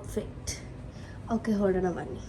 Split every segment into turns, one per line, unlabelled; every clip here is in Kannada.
ಔಟ್ಫಿಟ್. ಓಕೆ, ಹೊರಡೋಣ ಬನ್ನಿ.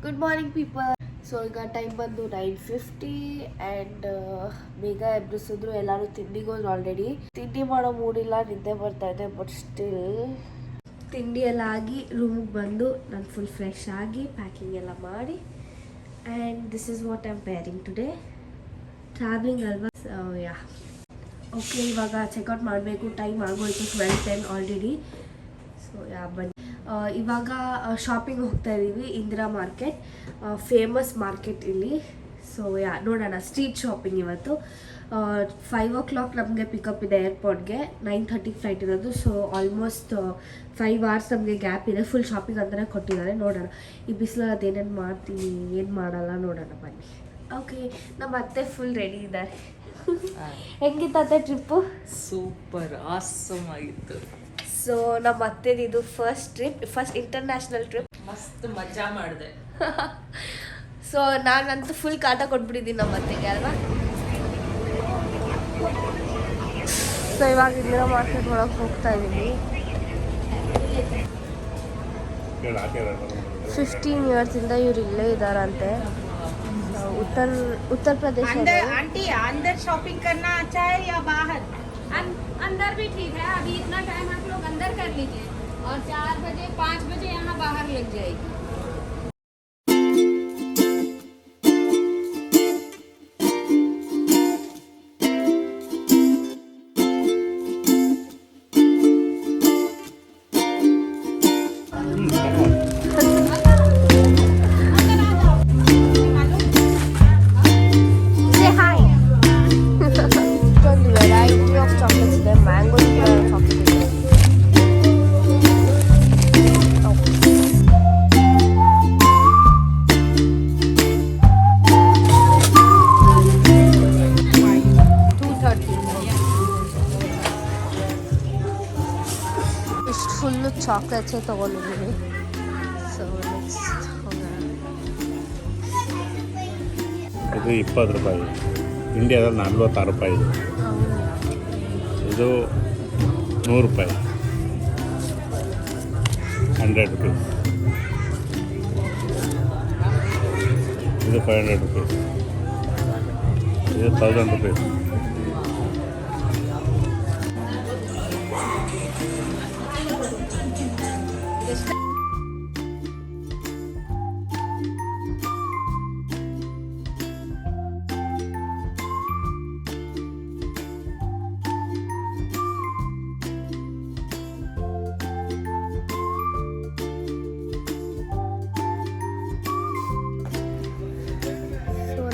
Good morning people. ಸೊ ಈಗ ಟೈಮ್ ಬಂದು 9:50 ಆ್ಯಂಡ್ ಬೇಗ ಎಬ್ಬಿಸಿದ್ರು. ಎಲ್ಲರೂ ತಿಂಡಿಗೆ ಹೋದ್ರು ಆಲ್ರೆಡಿ. ತಿಂಡಿ ಮಾಡೋ ಮೂಡಿಲ್ಲ, ನಿದ್ದೆ ಬರ್ತಾ ಇದೆ. ಬಟ್ ಸ್ಟಿಲ್ ತಿಂಡಿ ಎಲ್ಲ ಆಗಿ ರೂಮಿಗೆ ಬಂದು ನಾನು ಫುಲ್ ಫ್ರೆಶ್ ಆಗಿ ಪ್ಯಾಕಿಂಗ್ ಎಲ್ಲ ಮಾಡಿ and this is what I am wearing today. Travelling ಅಲ್ವಾ, ಸೊ ಯಾ. ಓಕೆ, ಇವಾಗ ಚೆಕ್ಔಟ್ ಮಾಡಬೇಕು. ಟೈಮ್ ಆಗೋಯ್ತು 12:10 ಆಲ್ರೆಡಿ. ಸೊ ಯಾ, ಬನ್ನಿ. ಇವಾಗ ಶಾಪಿಂಗ್ ಹೋಗ್ತಾ ಇದ್ದೀವಿ. ಇಂದಿರಾ ಮಾರ್ಕೆಟ್, ಫೇಮಸ್ ಮಾರ್ಕೆಟ್ ಇಲ್ಲಿ. ಸೊ ಯಾ, ನೋಡೋಣ. ಸ್ಟ್ರೀಟ್ ಶಾಪಿಂಗ್ ಇವತ್ತು. 5 o'clock ನಮಗೆ ಪಿಕಪ್ ಇದೆ ಏರ್ಪೋರ್ಟ್ಗೆ. 9:30 ಫ್ಲೈಟ್ ಇರೋದು. ಸೊ ಆಲ್ಮೋಸ್ಟ್ 5 hours ನಮಗೆ ಗ್ಯಾಪ್ ಇದೆ. ಫುಲ್ ಶಾಪಿಂಗ್ ಅಂತಲೇ ಕೊಟ್ಟಿದ್ದಾರೆ. ನೋಡೋಣ ಈ ಬಿಸಿಲಲ್ಲಿ ಅದೇನೇನು ಮಾಡ್ತೀನಿ, ಏನು ಮಾಡಲ್ಲ, ನೋಡೋಣ ಬನ್ನಿ. ಓಕೆ, ನಮ್ಮ ಅತ್ತೆ ಫುಲ್ ರೆಡಿ ಇದ್ದಾರೆ. ಹೆಂಗಿತ್ತತ್ತೆ ಟ್ರಿಪ್ಪು?
ಸೂಪರ್ ಆಸಮ್ ಆಗಿತ್ತು.
ಸೊ ನಮ್ಮ ಅತ್ತೆದು first trip, first international trip.
ಮಸ್ತ್ ಮಜಾ ಮಾಡಿದೆ.
ಸೊ ನಾನಂತೂ ಫುಲ್ ಕಾಟ ಕೊಟ್ಬಿಟ್ಟಿದ್ದೀನಿ ನಮ್ಮ ಅತ್ತೆಗೆ ಅಲ್ವಾ. ಸೊ ಇವಾಗ ಇಂದಿರಾ ಮಾರ್ಕೆಟ್ ಒಳಗೆ ಹೋಗ್ತಾ ಇದ್ದೀವಿ. 15 years ಇಂದ ಇವ್ರು ಇಲ್ಲೇ ಇದ್ದಾರಂತೆ. उत्तर प्रदेश
आंटी अंदर शॉपिंग करना अच्छा है या बाहर?
अंदर भी ठीक है. अभी इतना टाइम आप लोग अंदर कर लीजिए और 4 बजे 5 बजे यहाँ बाहर लग जाएगी. ಫುಲ್ಲು ಚಾಕ್ಲೇಟ್ಸೇ ತೊಗೊಂಡಿದ್ದೀನಿ. ಸೊ ನೆಕ್ಸ್ಟ್
ಇದು 20 ರೂಪಾಯಿ. ಇಂಡಿಯಾದಲ್ಲಿ 46 ರೂಪಾಯಿ ಇದೆ. ಇದು 100 ರೂಪಾಯಿ, 100 rupees. ಇದು 500 rupees. ಇದು 1000 rupees.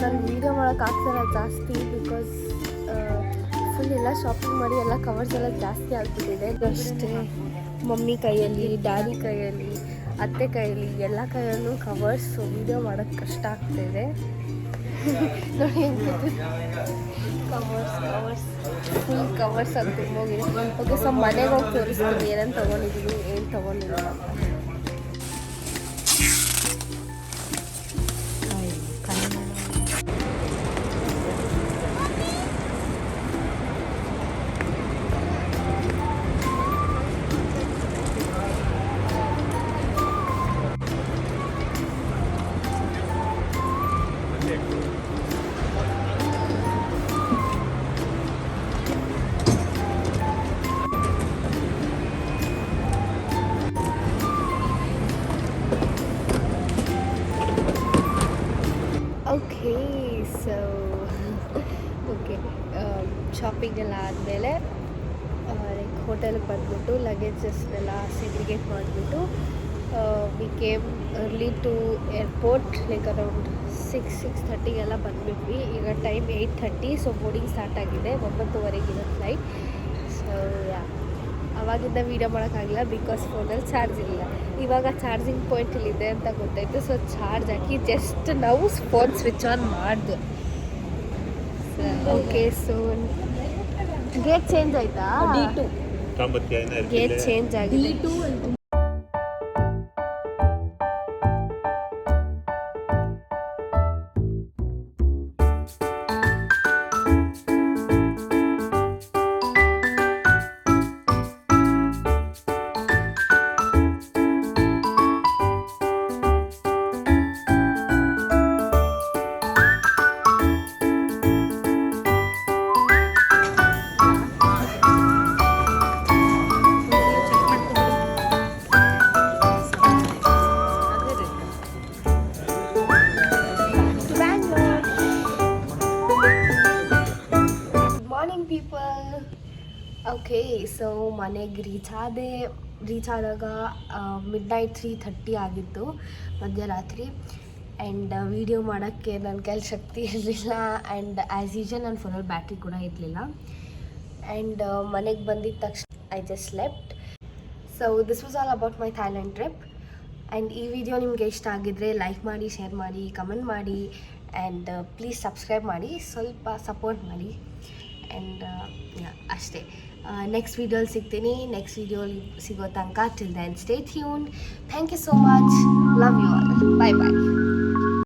ನಾನು ವೀಡಿಯೋ ಮಾಡೋಕ್ಕಾಗ್ತಾಯಿಲ್ಲ ಜಾಸ್ತಿ, ಬಿಕಾಸ್ ಫುಲ್ ಎಲ್ಲ ಶಾಪಿಂಗ್ ಮಾಡಿ ಎಲ್ಲ ಕವರ್ಸ್ ಎಲ್ಲ ಜಾಸ್ತಿ ಆಗ್ಬಿಟ್ಟಿದೆ. ಅಷ್ಟೇ ಮಮ್ಮಿ ಕೈಯಲ್ಲಿ, ಡ್ಯಾಡಿ ಕೈಯಲ್ಲಿ, ಅತ್ತೆ ಕೈಯಲ್ಲಿ, ಎಲ್ಲ ಕೈಯಲ್ಲೂ ಕವರ್ಸ್. ವೀಡಿಯೋ ಮಾಡೋಕ್ಕೆ ಕಷ್ಟ ಆಗ್ತಾಯಿದೆ. ನೋಡಿ ಕವರ್ಸ್ ಫುಲ್ ಕವರ್ಸ್ ಅಂತ ತುಂಬೋಗಿದೆ. ಓಕೆ, ಸೊ ಮನೆಗೆ ಹೋಗಿ ತೋರಿಸ್ತೀನಿ ಏನೇನು ತೊಗೊಂಡಿದ್ದೀನಿ, ಏನು ತೊಗೊಂಡಿಲ್ಲ ಅಂತ. ಶಾಪಿಂಗ್ ಎಲ್ಲ ಆದಮೇಲೆ ಲೈಕ್ ಹೋಟೆಲ್ಗೆ ಬಂದ್ಬಿಟ್ಟು ಲಗೇಜಸ್ನೆಲ್ಲ ಸೆಗ್ರಿಗೇಟ್ ಮಾಡಿಬಿಟ್ಟು we came early to airport like around 6:30 ಬಂದ್ಬಿಟ್ವಿ. ಈಗ ಟೈಮ್ 8:30. ಸೊ ಬೋರ್ಡಿಂಗ್ ಸ್ಟಾರ್ಟ್ ಆಗಿದೆ. 9:30 ಫ್ಲೈಟ್. ಸೊ ಅವಾಗಿಂದ ವೀಡಿಯೋ ಮಾಡೋಕ್ಕಾಗಿಲ್ಲ ಬಿಕಾಸ್ ಫೋನಲ್ಲಿ ಚಾರ್ಜ್ ಇಲ್ಲ. ಇವಾಗ ಚಾರ್ಜಿಂಗ್ ಪಾಯಿಂಟ್ ಇಲ್ಲಿದೆ ಅಂತ ಗೊತ್ತಾಯಿತು. ಸೊ ಚಾರ್ಜ್ ಹಾಕಿ ಜಸ್ಟ್ ನಾವು ಫೋನ್ ಸ್ವಿಚ್ ಆನ್ ಮಾಡಿದೆ. ಓಕೆ, ಸೊ ಗೇಟ್ ಚೇಂಜ್ ಆಯಿತಾ? ಗೇಟ್ ಚೇಂಜ್ ಆಗಿದೆ. ಓಕೆ, ಸೊ ಮನೆಗೆ ರೀಚ್ ಆದಾಗ ಮಿಡ್ನೈಟ್ 3:30 ಆಗಿತ್ತು, ಮಧ್ಯರಾತ್ರಿ. ಆ್ಯಂಡ್ ವೀಡಿಯೋ ಮಾಡೋಕ್ಕೆ ನನ್ನ ಕೈಲಿ ಶಕ್ತಿ ಇರಲಿಲ್ಲ. ಆ್ಯಂಡ್ ಆ್ಯಸ್ ಯೂಶುವಲ್ ನನ್ನ ಫೋನಲ್ಲಿ ಬ್ಯಾಟ್ರಿ ಕೂಡ ಇರಲಿಲ್ಲ. ಆ್ಯಂಡ್ ಮನೆಗೆ ಬಂದಿದ್ದ ತಕ್ಷಣ I just slept. So this was all about my Thailand trip. And ಈ ವಿಡಿಯೋ ನಿಮಗೆ ಇಷ್ಟ ಆಗಿದ್ದರೆ ಲೈಕ್ ಮಾಡಿ, ಶೇರ್ ಮಾಡಿ, ಕಮೆಂಟ್ ಮಾಡಿ. ಆ್ಯಂಡ್ ಪ್ಲೀಸ್ ಸಬ್ಸ್ಕ್ರೈಬ್ ಮಾಡಿ, ಸ್ವಲ್ಪ ಸಪೋರ್ಟ್ ಮಾಡಿ. ಆ್ಯಂಡ್ ಅಷ್ಟೇ. ನೆಕ್ಸ್ಟ್ ವೀಡಿಯೋಲಿ ಸಿಗ್ತೀನಿ. ನೆಕ್ಸ್ಟ್ ವೀಡಿಯೋಲಿ ಸಿಗೋ ತನಕ till then stay tuned. Thank you so much. Love you all. Bye bye.